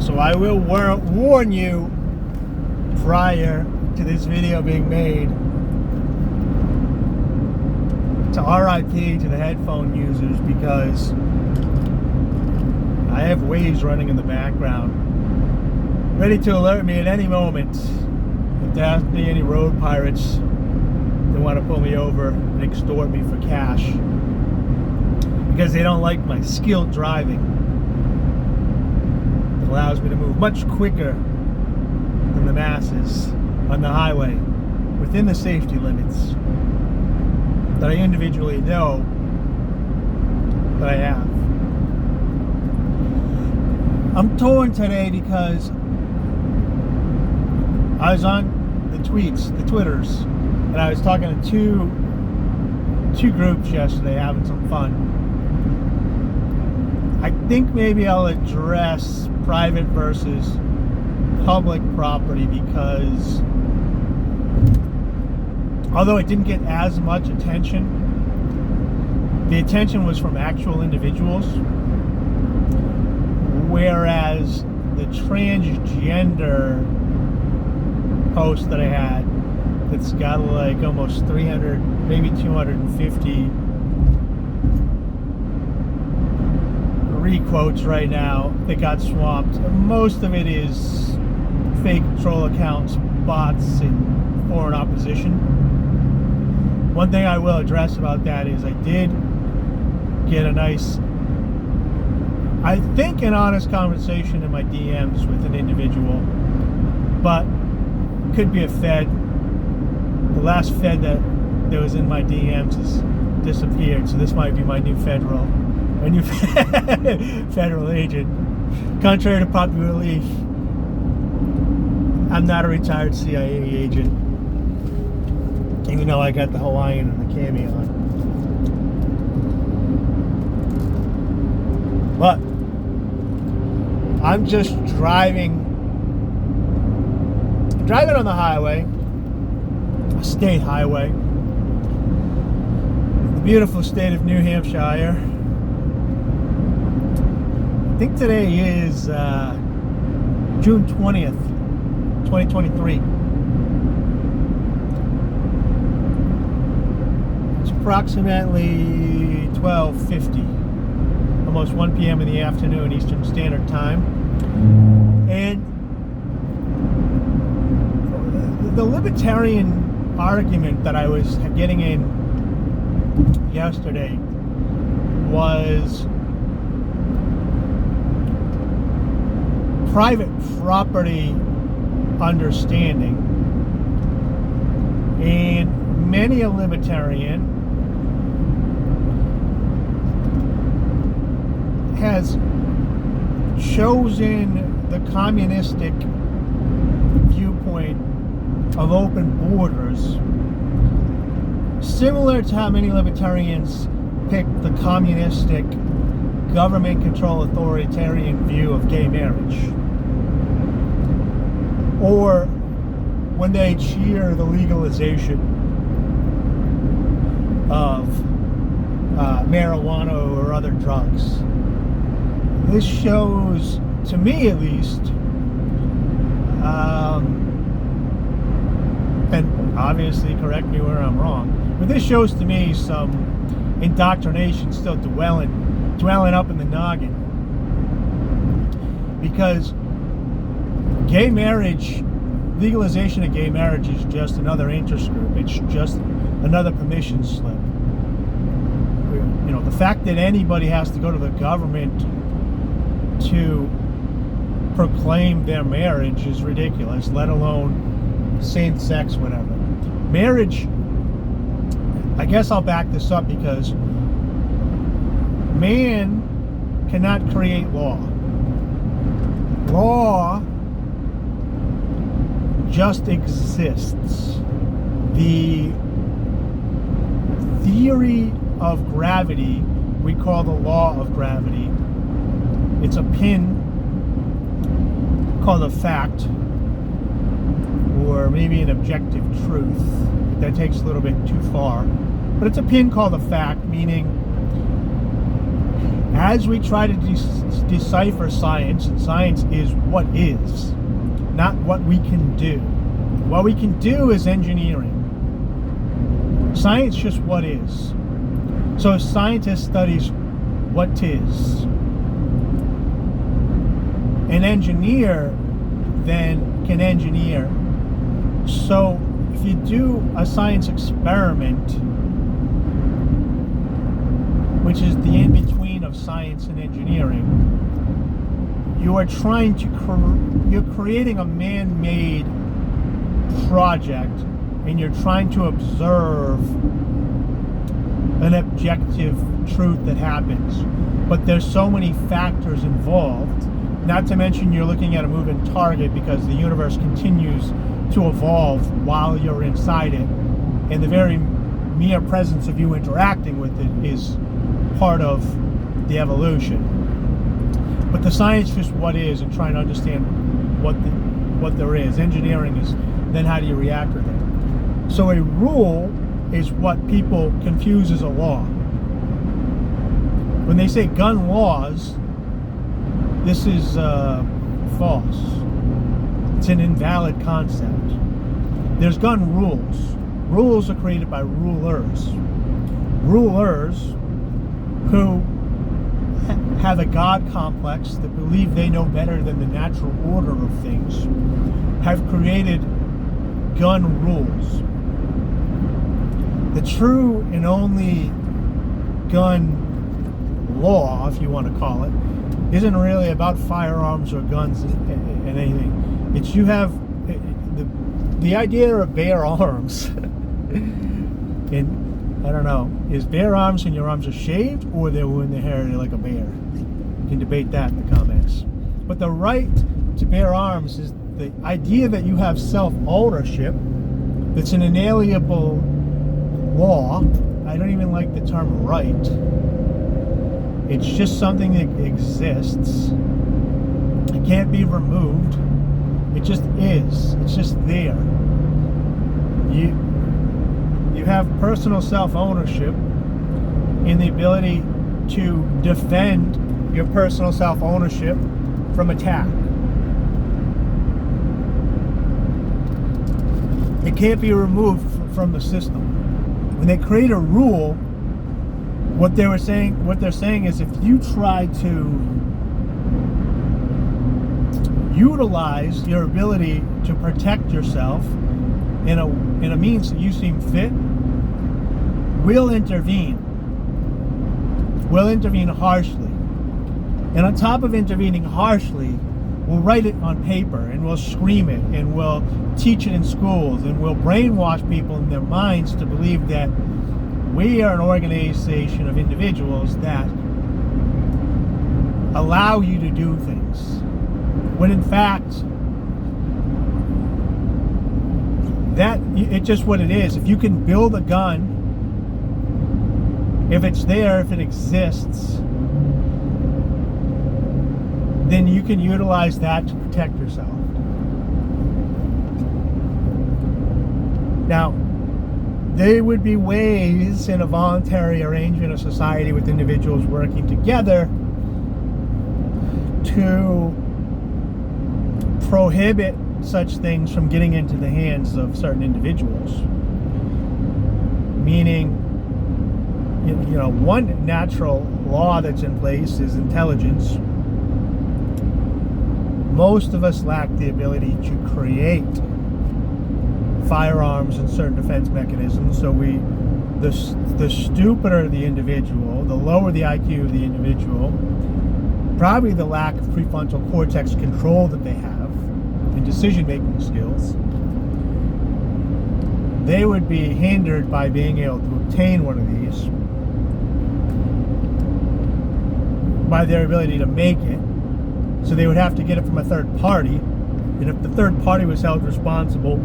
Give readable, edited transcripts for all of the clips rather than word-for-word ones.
So I will warn you prior to this video being made to RIP to the headphone users, because I have waves running in the background ready to alert me at any moment if there has to be any road pirates that want to pull me over and extort me for cash because they don't like my skilled driving. It allows me to move much quicker than the masses on the highway within the safety limits that I individually know that I have. I'm torn today because I was on the Twitters, and I was talking to two groups yesterday, having some fun. I think maybe I'll address private versus public property, because although it didn't get as much attention, the attention was from actual individuals, whereas the transgender post that I had that's got like almost 300, maybe 250 requotes right now that got swamped. Most of it is fake troll accounts, bots, and foreign opposition. One thing I will address about that is I did get a nice, I think, an honest conversation in my DMs with an individual, but could be a Fed. The last Fed that was in my DMs has disappeared, so this might be my new federal agent. Contrary to popular belief, I'm not a retired CIA agent, even though I got the Hawaiian and the cami on. But I'm just driving on the highway, a state highway, the beautiful state of New Hampshire. I think today is June 20th, 2023. It's approximately 12:50, almost 1 p.m. in the afternoon, Eastern Standard Time. And the libertarian argument that I was getting in yesterday was private property understanding, and many a libertarian has chosen the communistic viewpoint of open borders, similar to how many libertarians pick the communistic government control authoritarian view of gay marriage, or when they cheer the legalization of marijuana or other drugs. This shows, to me at least, and obviously correct me where I'm wrong, but this shows to me some indoctrination still dwelling up in the noggin, because gay marriage, legalization of gay marriage, is just another interest group. It's just another permission slip. You know, the fact that anybody has to go to the government to proclaim their marriage is ridiculous, let alone same-sex, whatever. Marriage, I guess I'll back this up, because man cannot create law. Law just exists. The theory of gravity we call the law of gravity. It's a pin called a fact, or maybe an objective truth. That takes a little bit too far. But it's a pin called a fact, meaning As we try to decipher science, and science is what is, not what we can do. What we can do is engineering. Science just what is. So a scientist studies what is. An engineer then can engineer. So if you do a science experiment, which is the in-between of science and engineering, you are trying to you're creating a man-made project, and you're trying to observe an objective truth that happens. But there's so many factors involved, not to mention you're looking at a moving target, because the universe continues to evolve while you're inside it, and the very mere presence of you interacting with it is part of the evolution. But the science just what is, and trying to understand what there is. Engineering is then how do you react with it. So a rule is what people confuse as a law. When they say gun laws, this is false. It's an invalid concept. There's gun rules. Rules are created by rulers. Rulers who have a God complex, that believe they know better than the natural order of things, have created gun rules. The true and only gun law, if you want to call it, isn't really about firearms or guns and anything. It's you have the idea of bare arms. And I don't know, is bare arms when your arms are shaved, or they're when they're hairy like a bear? You can debate that in the comments. But the right to bear arms is the idea that you have self-ownership. That's an inalienable law. I don't even like the term right. It's just something that exists. It can't be removed. It just is. It's just there. You have personal self-ownership in the ability to defend your personal self-ownership from attack. It can't be removed from the system. When they create a rule, what they're saying is, if you try to utilize your ability to protect yourself in a means that you seem fit, we'll intervene. We'll intervene harshly. And on top of intervening harshly, we'll write it on paper, and we'll scream it, and we'll teach it in schools, and we'll brainwash people in their minds to believe that we are an organization of individuals that allow you to do things. When in fact, it's just what it is. If you can build a gun, if it's there, if it exists, then you can utilize that to protect yourself. Now, there would be ways in a voluntary arrangement of society with individuals working together to prohibit such things from getting into the hands of certain individuals. Meaning, one natural law that's in place is intelligence. Most of us lack the ability to create firearms and certain defense mechanisms, so the stupider the individual, the lower the IQ of the individual, probably the lack of prefrontal cortex control that they have and decision-making skills, they would be hindered by being able to obtain one of these by their ability to make it. So they would have to get it from a third party, and if the third party was held responsible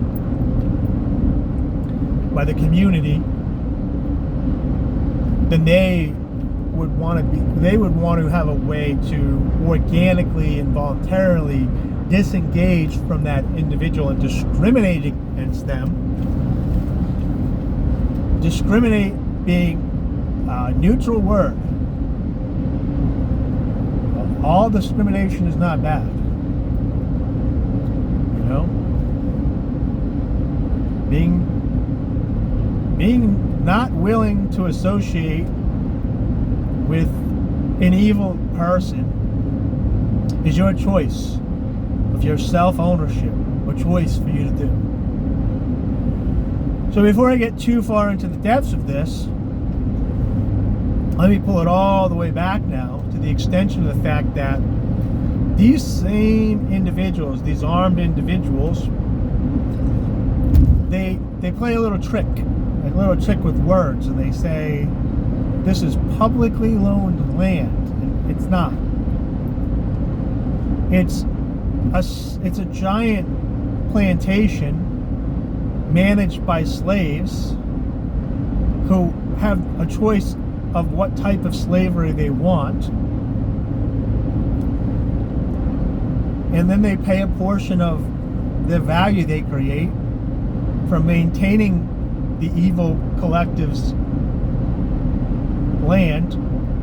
by the community, then they would want to have a way to organically and voluntarily disengage from that individual and discriminate against them. Discriminate being a neutral word. all discrimination is not bad. You know? Being not willing to associate with an evil person is your choice of your self-ownership, a choice for you to do. So before I get too far into the depths of this, let me pull it all the way back now to the extension of the fact that these same individuals, these armed individuals, they play a little trick with words, and they say this is publicly loaned land, and it's not. It's a giant plantation managed by slaves who have a choice of what type of slavery they want, and then they pay a portion of the value they create from maintaining the evil collective's land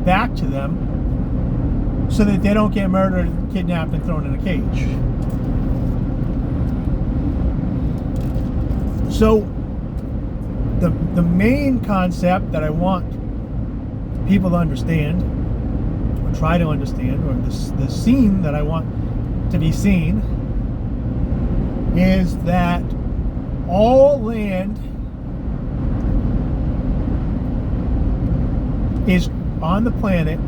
back to them so that they don't get murdered, kidnapped, and thrown in a cage. So the main concept that I want people to understand, or try to understand, or the scene that I want to be seen, is that all land is on the planet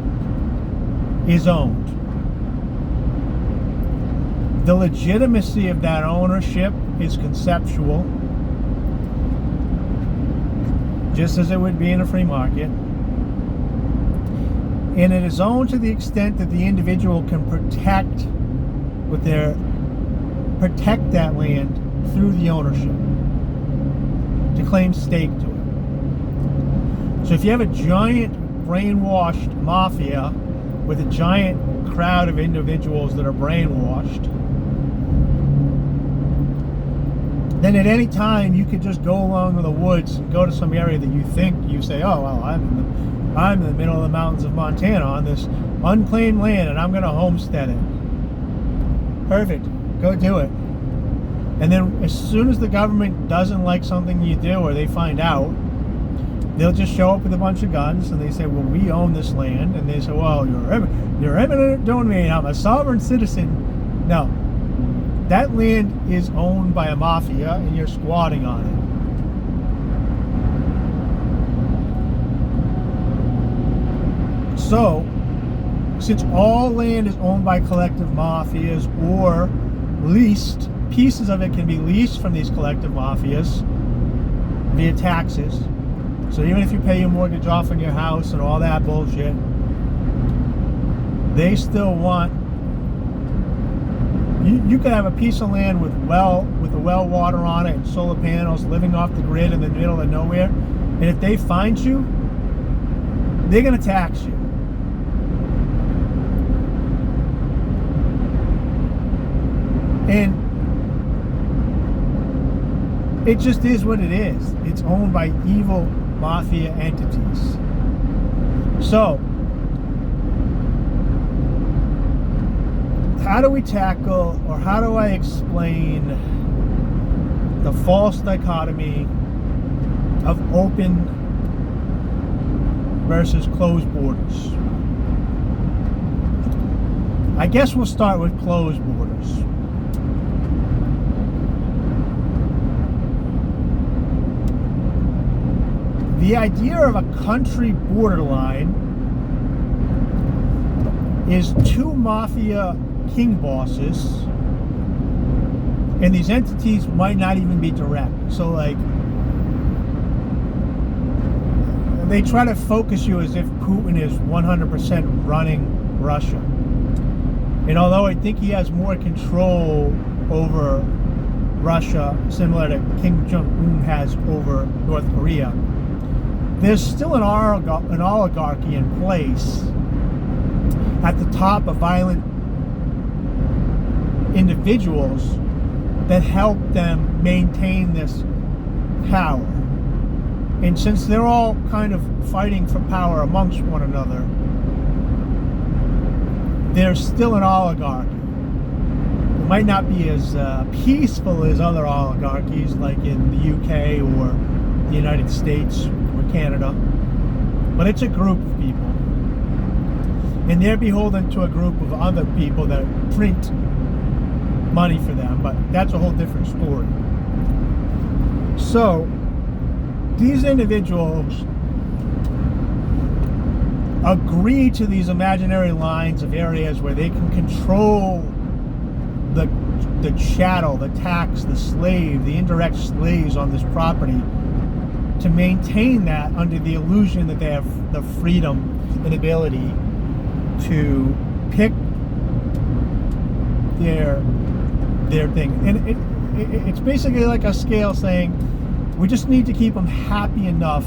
is owned. The legitimacy of that ownership is conceptual, just as it would be in a free market. And it is owned to the extent that the individual can protect that land through the ownership, to claim stake to it. So if you have a giant brainwashed mafia with a giant crowd of individuals that are brainwashed, then at any time you could just go along the woods and go to some area that you say, oh, well, I'm in the middle of the mountains of Montana on this unclaimed land, and I'm going to homestead it. Perfect. Go do it. And then as soon as the government doesn't like something you do, or they find out, they'll just show up with a bunch of guns, and they say, well, we own this land. And they say, well, you're eminent domain. I'm a sovereign citizen. No. That land is owned by a mafia, and you're squatting on it. So, since all land is owned by collective mafias, or leased, pieces of it can be leased from these collective mafias via taxes. So even if you pay your mortgage off on your house and all that bullshit, they still want, you could have a piece of land with a well water on it and solar panels living off the grid in the middle of nowhere, and if they find you, they're going to tax you. And it just is what it is. It's owned by evil mafia entities. So, how do we tackle, or how do I explain the false dichotomy of open versus closed borders? I guess we'll start with closed borders. The idea of a country borderline is two mafia king bosses, and these entities might not even be direct. So, like, they try to focus you as if Putin is 100% running Russia. And although I think he has more control over Russia, similar to Kim Jong-un has over North Korea, there's still an oligarchy in place at the top of violent individuals that help them maintain this power. And since they're all kind of fighting for power amongst one another, there's still an oligarchy. It might not be as peaceful as other oligarchies like in the UK or the United States or Canada, but it's a group of people, and they're beholden to a group of other people that print money for them, but that's a whole different story. So these individuals agree to these imaginary lines of areas where they can control the chattel, the tax, the slave, the indirect slaves on this property, to maintain that under the illusion that they have the freedom and ability to pick their thing. And it's basically like a scale saying, we just need to keep them happy enough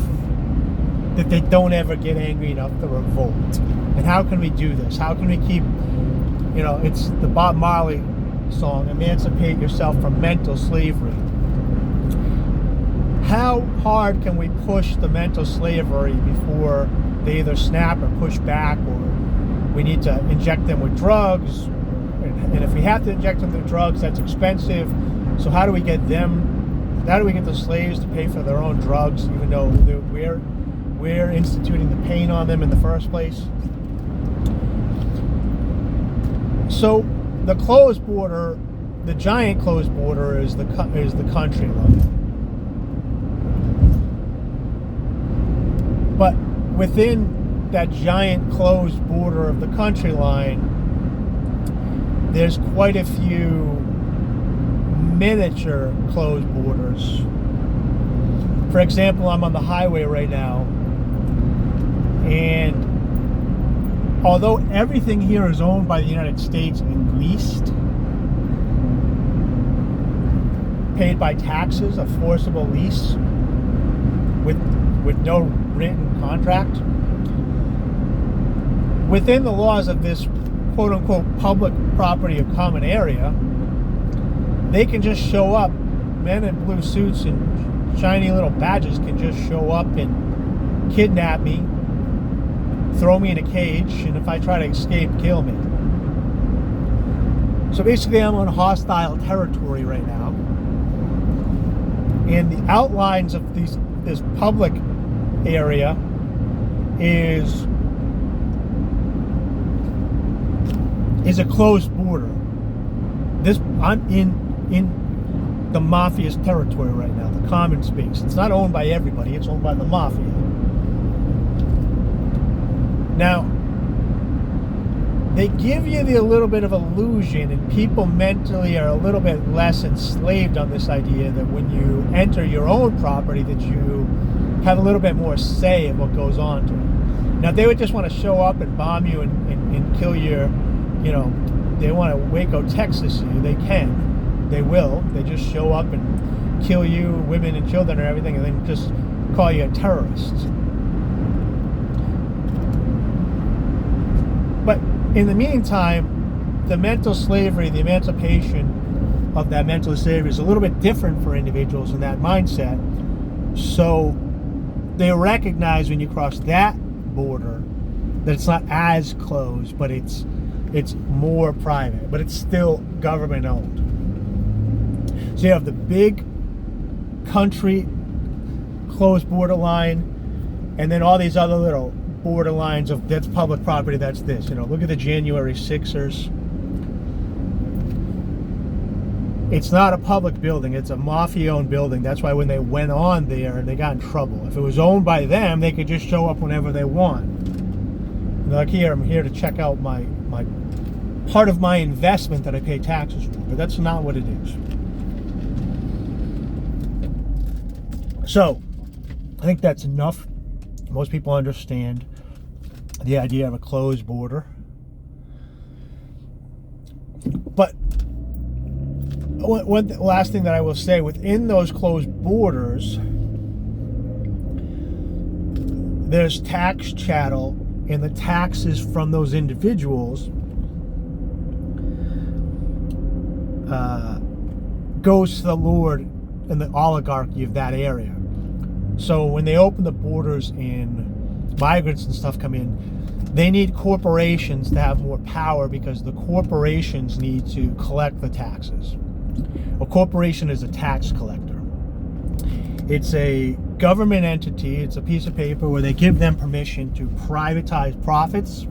that they don't ever get angry enough to revolt. And how can we do this? How can we keep, it's the Bob Marley song, emancipate yourself from mental slavery. How hard can we push the mental slavery before they either snap or push back, or we need to inject them with drugs? And if we have to inject them with drugs, that's expensive. So how do we get the slaves to pay for their own drugs, even though we're instituting the pain on them in the first place? So the closed border, the giant closed border, is the country line. But within that giant closed border of the country line, there's quite a few miniature closed borders. For example, I'm on the highway right now, and although everything here is owned by the United States and leased, paid by taxes, a forcible lease with no written contract, within the laws of this quote-unquote public property of common area, they can just show up. Men in blue suits and shiny little badges can just show up and kidnap me, throw me in a cage, and if I try to escape, kill me. So basically I'm on hostile territory right now, and the outlines of this public area is a closed border. I'm in the mafia's territory right now, the common space. It's not owned by everybody, it's owned by the mafia. Now, they give you a little bit of illusion, and people mentally are a little bit less enslaved on this idea that when you enter your own property, that you have a little bit more say in what goes on to it. Now, if they would just want to show up and bomb you and kill your, they want to Waco, Texas you, they can. They will. They just show up and kill you, women and children and everything, and then just call you a terrorist. But in the meantime, the mental slavery, the emancipation of that mental slavery is a little bit different for individuals in that mindset. So they recognize when you cross that border that it's not as closed, but it's more private, but it's still government owned. So you have the big country closed border line, and then all these other little border lines of that's public property, that's this. Look at the January 6ers. It's not a public building, it's a mafia-owned building. That's why when they went on there, they got in trouble. If it was owned by them, they could just show up whenever they want. Like here, I'm here to check out my part of my investment that I pay taxes for, but that's not what it is. So, I think that's enough. Most people understand the idea of a closed border. But one last thing that I will say, within those closed borders, there's tax chattel, and the taxes from those individuals goes to the lord and the oligarchy of that area. So when they open the borders and migrants and stuff come in, they need corporations to have more power because the corporations need to collect the taxes. A corporation is a tax collector. It's a government entity. It's a piece of paper where they give them permission to privatize profits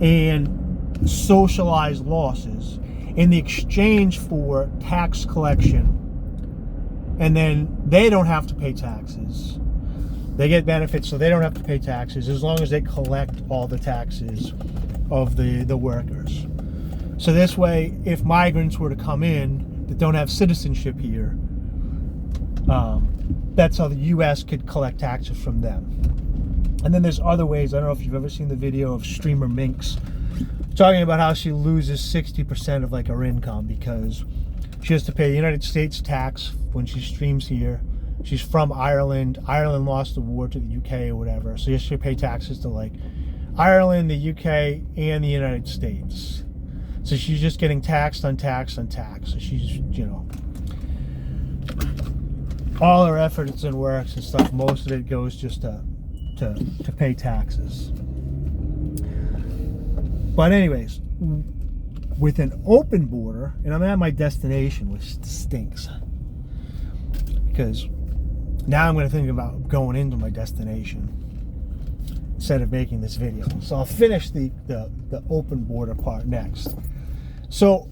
and socialize losses in the exchange for tax collection. And then they don't have to pay taxes. They get benefits, so they don't have to pay taxes as long as they collect all the taxes of the workers. So this way, if migrants were to come in that don't have citizenship here, that's how the U.S. could collect taxes from them. And then there's other ways. I don't know if you've ever seen the video of streamer Minx talking about how she loses 60% of like her income because she has to pay the United States tax when she streams here. She's from Ireland. Ireland lost the war to the UK or whatever, so she has to pay taxes to like Ireland, the UK, and the United States. So she's just getting taxed on tax on tax. So she's, you know, all her efforts and works and stuff, most of it goes just to pay taxes. But anyways, with an open border, and I'm at my destination, which stinks, because now I'm going to think about going into my destination instead of making this video. So I'll finish the open border part next. So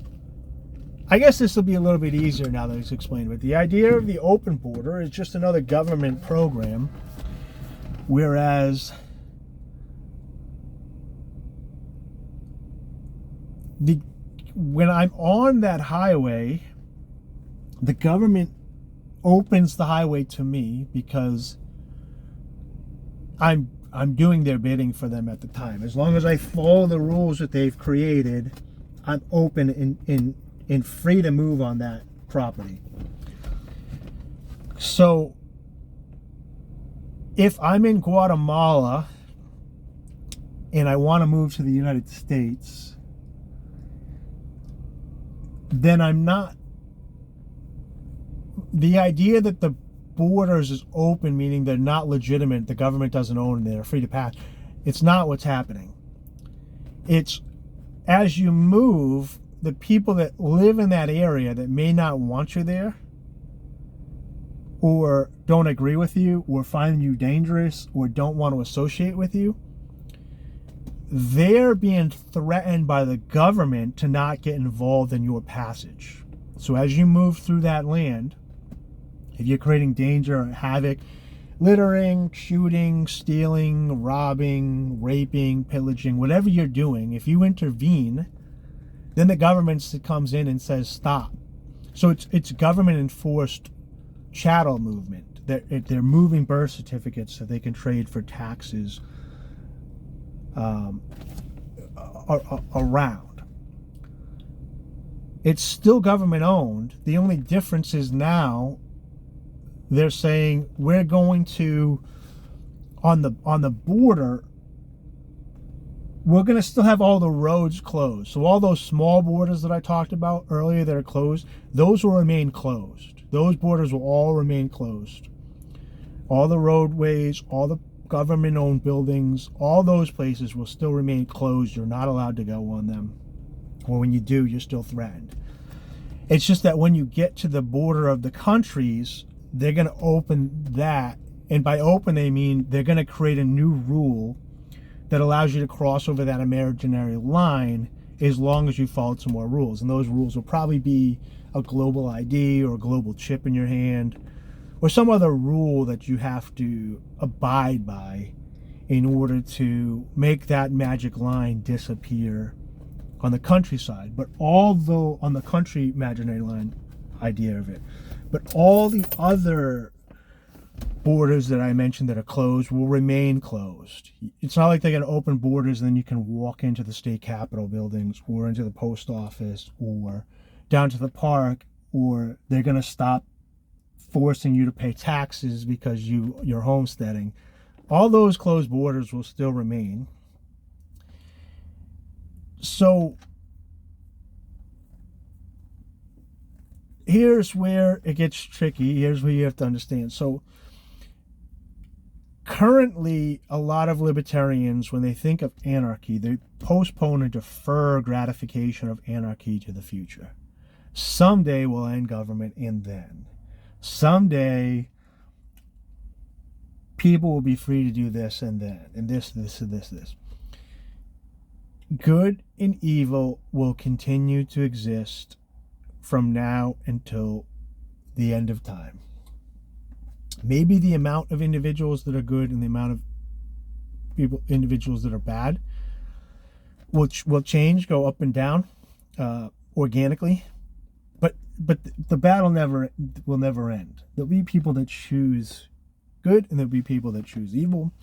I guess this will be a little bit easier now that it's explained. But the idea of the open border is just another government program, whereas when I'm on that highway, the government opens the highway to me because I'm doing their bidding for them at the time. As long as I follow the rules that they've created, I'm open and free to move on that property. So if I'm in Guatemala and I want to move to the United States, then I'm not. The idea that the borders is open, meaning they're not legitimate, the government doesn't own them, they're free to pass, it's not what's happening. It's as you move, the people that live in that area that may not want you there, or don't agree with you, or find you dangerous, or don't want to associate with you, they're being threatened by the government to not get involved in your passage. So as you move through that land, if you're creating danger or havoc, littering, shooting, stealing, robbing, raping, pillaging, whatever you're doing, if you intervene, then the government comes in and says stop. So it's government enforced chattel movement. They're moving birth certificates so they can trade for taxes around. It's still government owned. The only difference is now they're saying we're going to, on the border, we're going to still have all the roads closed. So all those small borders that I talked about earlier that are closed, those will remain closed. Those borders will all remain closed. All the roadways, all the government-owned buildings, all those places will still remain closed. You're not allowed to go on them. Or when you do, you're still threatened. It's just that when you get to the border of the countries, they're going to open that. And by open, they mean they're going to create a new rule that allows you to cross over that imaginary line as long as you followed some more rules. And those rules will probably be a global ID or a global chip in your hand or some other rule that you have to abide by in order to make that magic line disappear on the countryside. But although on the country imaginary line idea of it, but all the other borders that I mentioned that are closed will remain closed. It's not like they're going to open borders and then you can walk into the state capitol buildings or into the post office or down to the park, or they're going to stop forcing you to pay taxes because you're homesteading. All those closed borders will still remain. So here's where it gets tricky. Here's where you have to understand. So Currently, a lot of libertarians, when they think of anarchy, they postpone and defer gratification of anarchy to the future. Someday we'll end government, and then someday people will be free to do this and then, and this. Good and evil will continue to exist from now until the end of time. Maybe the amount of individuals that are good and the amount of individuals that are bad will change, go up and down organically, but the battle will never end. There'll be people that choose good, and there'll be people that choose evil,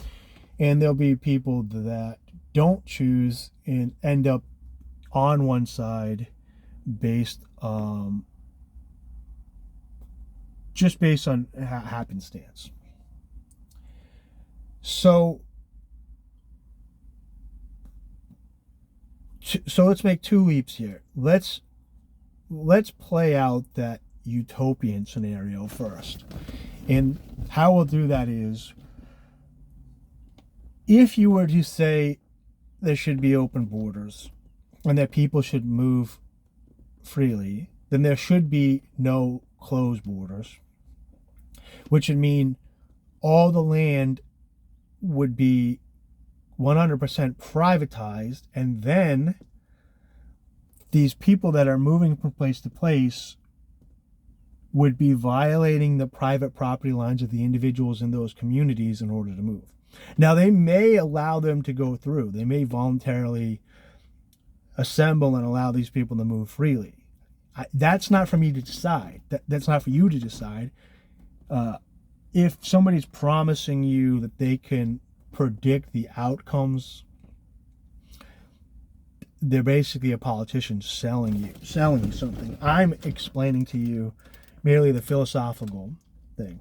and there'll be people that don't choose and end up on one side just based on happenstance. So let's make two leaps here. Let's play out that utopian scenario first. And how we'll do that is, if you were to say there should be open borders and that people should move freely, then there should be no closed borders, which would mean all the land would be 100% privatized, and then these people that are moving from place to place would be violating the private property lines of the individuals in those communities in order to move. Now, they may allow them to go through. They may voluntarily assemble and allow these people to move freely. That's not for me to decide. That's not for you to decide. If somebody's promising you that they can predict the outcomes, they're basically a politician selling you something. I'm explaining to you merely the philosophical thing,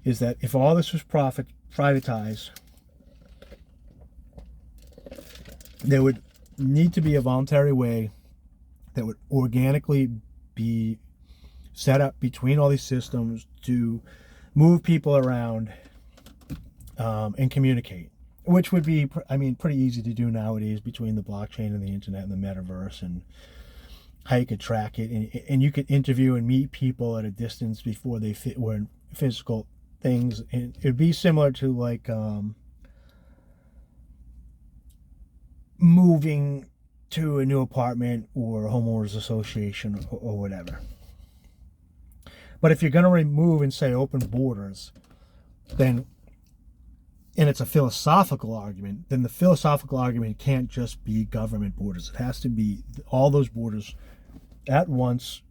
is that if all this was privatized, there would need to be a voluntary way that would organically be set up between all these systems to move people around and communicate, which would be, pretty easy to do nowadays between the blockchain and the internet and the metaverse, and how you could track it, and you could interview and meet people at a distance before they were in physical things. And it'd be similar to like moving to a new apartment or a homeowners association or whatever. But if you're going to remove and say open borders, then, and it's a philosophical argument, then the philosophical argument can't just be government borders. It has to be all those borders at once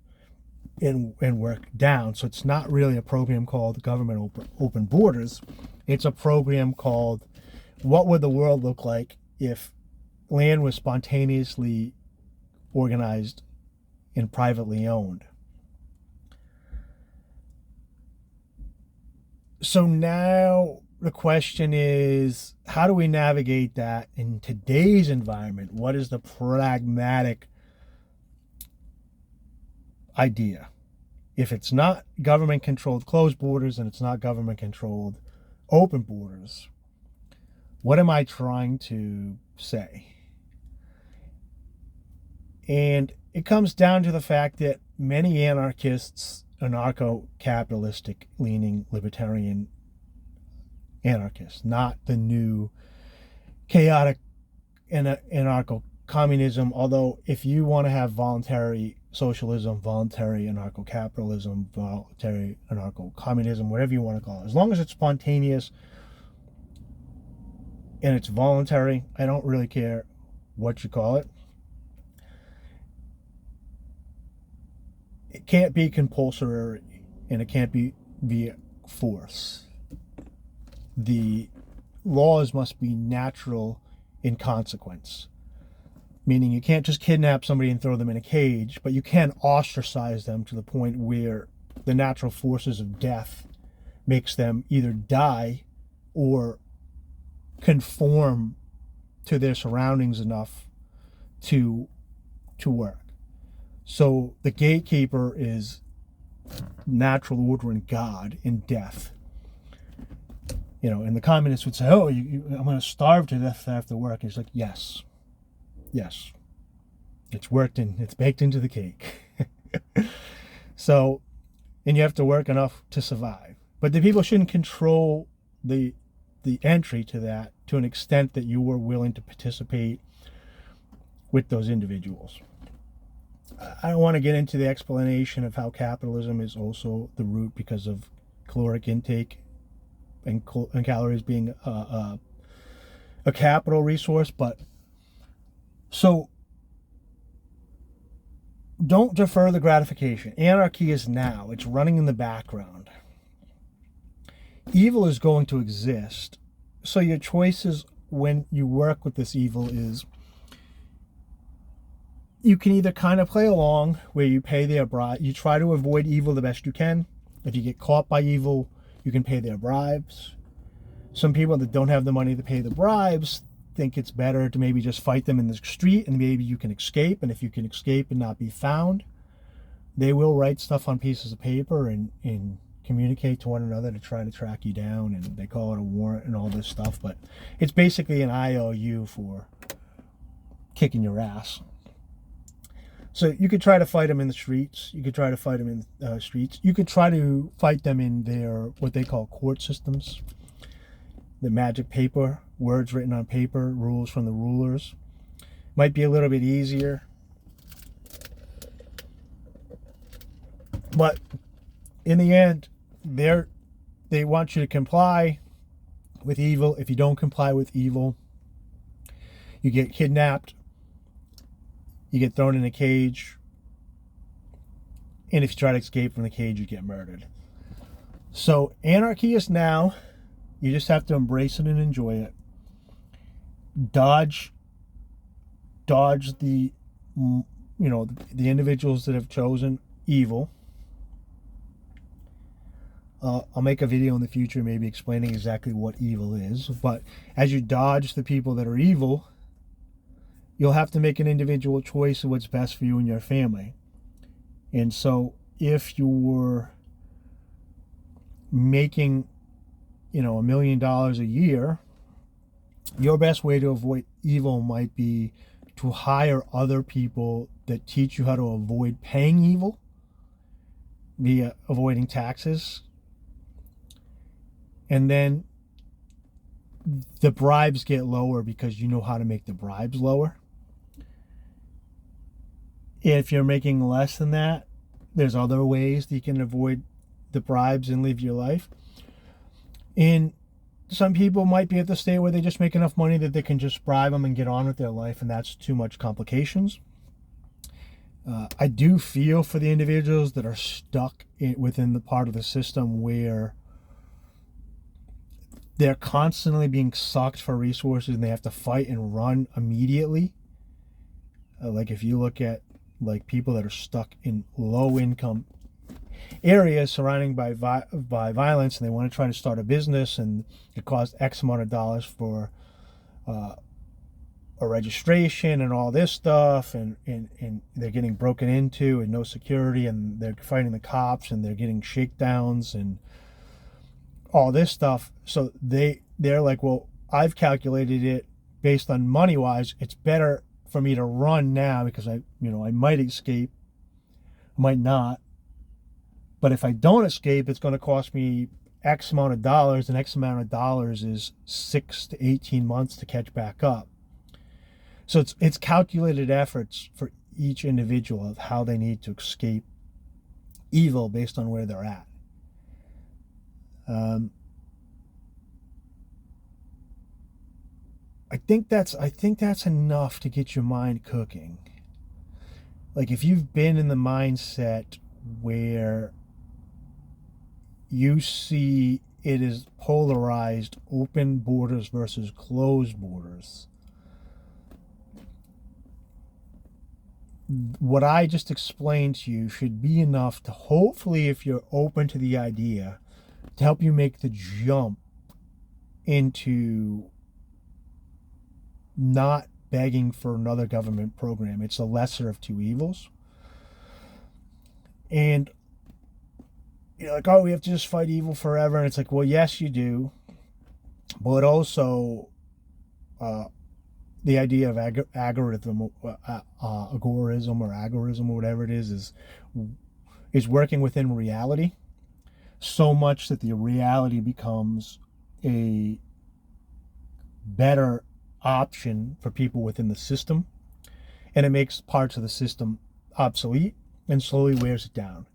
and work down. So it's not really a program called government open borders. It's a program called what would the world look like if land was spontaneously organized and privately owned. So now the question is, how do we navigate that in today's environment? What is the pragmatic idea? If it's not government-controlled closed borders and it's not government-controlled open borders, what am I trying to say? And it comes down to the fact that many anarchists, anarcho-capitalistic leaning libertarian anarchists, not the new chaotic anarcho-communism, although if you want to have voluntary socialism, voluntary anarcho-capitalism, voluntary anarcho-communism, whatever you want to call it, as long as it's spontaneous and it's voluntary, I don't really care what you call it. It can't be compulsory and it can't be via force. The laws must be natural in consequence, meaning you can't just kidnap somebody and throw them in a cage, but you can ostracize them to the point where the natural forces of death makes them either die or conform to their surroundings enough to work. So the gatekeeper is natural order and God in death. And the communists would say, oh, I'm going to starve to death after work. And it's like, yes. It's baked into the cake. So, and you have to work enough to survive. But the people shouldn't control the entry to that to an extent that you were willing to participate with those individuals. I don't want to get into the explanation of how capitalism is also the root because of caloric intake and calories being a capital resource. But so don't defer the gratification. Anarchy is now. It's running in the background. Evil is going to exist. So your choices when you work with this evil is you can either kind of play along where you pay their bribe. You try to avoid evil the best you can. If you get caught by evil, you can pay their bribes. Some people that don't have the money to pay the bribes think it's better to maybe just fight them in the street and maybe you can escape. And if you can escape and not be found, they will write stuff on pieces of paper and communicate to one another to try to track you down. And they call it a warrant and all this stuff. But it's basically an IOU for kicking your ass. So you could try to fight them in the streets. You could try to fight them in streets. You could try to fight them in their, what they call court systems. The magic paper, words written on paper, rules from the rulers. Might be a little bit easier. But in the end, they want you to comply with evil. If you don't comply with evil, you get kidnapped. You get thrown in a cage. And if you try to escape from the cage, you get murdered. So anarchy is now. You just have to embrace it and enjoy it. Dodge the individuals that have chosen evil. I'll make a video in the future maybe explaining exactly what evil is. But as you dodge the people that are evil, you'll have to make an individual choice of what's best for you and your family. And so if you were making $1 million a year, your best way to avoid evil might be to hire other people that teach you how to avoid paying evil via avoiding taxes. And then the bribes get lower because you know how to make the bribes lower. If you're making less than that, there's other ways that you can avoid the bribes and live your life. And some people might be at the state where they just make enough money that they can just bribe them and get on with their life, and that's too much complications. I do feel for the individuals that are stuck within the part of the system where they're constantly being sucked for resources and they have to fight and run immediately. Like if you look at like people that are stuck in low income areas surrounded by violence and they want to try to start a business and it costs X amount of dollars for a registration and all this stuff and they're getting broken into and no security and they're fighting the cops and they're getting shakedowns and all this stuff. So they're like, well, I've calculated it based on money wise. It's better for me to run now because I might escape, might not. But if I don't escape, it's going to cost me X amount of dollars, and X amount of dollars is 6 to 18 months to catch back up. So it's calculated efforts for each individual of how they need to escape evil based on where they're at. I think that's enough to get your mind cooking. Like if you've been in the mindset where you see it is polarized, open borders versus closed borders, what I just explained to you should be enough to hopefully, if you're open to the idea, to help you make the jump into not begging for another government program. It's the lesser of two evils. And you're like, oh, we have to just fight evil forever. And it's like, well, yes, you do. but also the idea of agorism or whatever it is working within reality so much that the reality becomes a better option for people within the system, and it makes parts of the system obsolete and slowly wears it down.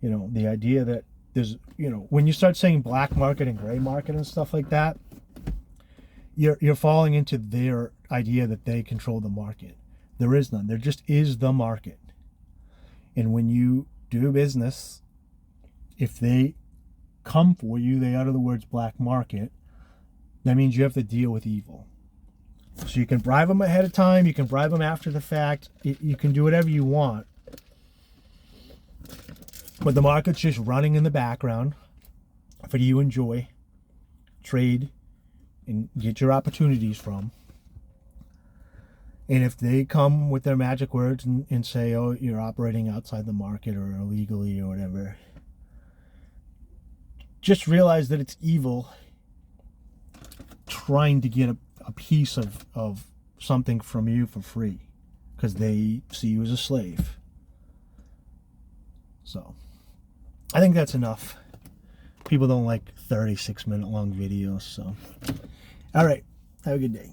You know, the idea that there's, you know, when you start saying black market and gray market and stuff like that, you're falling into their idea that they control the market. There is none. There just is the market. And when you do business, if they come for you, they utter the words black market, that means you have to deal with evil. So you can bribe them ahead of time, you can bribe them after the fact, you can do whatever you want. But the market's just running in the background for you to enjoy, trade, and get your opportunities from. And if they come with their magic words and say, oh, you're operating outside the market or illegally or whatever, just realize that it's evil trying to get a piece of something from you for free because they see you as a slave. So I think that's enough. People don't like 36-minute long videos. So, all right. Have a good day.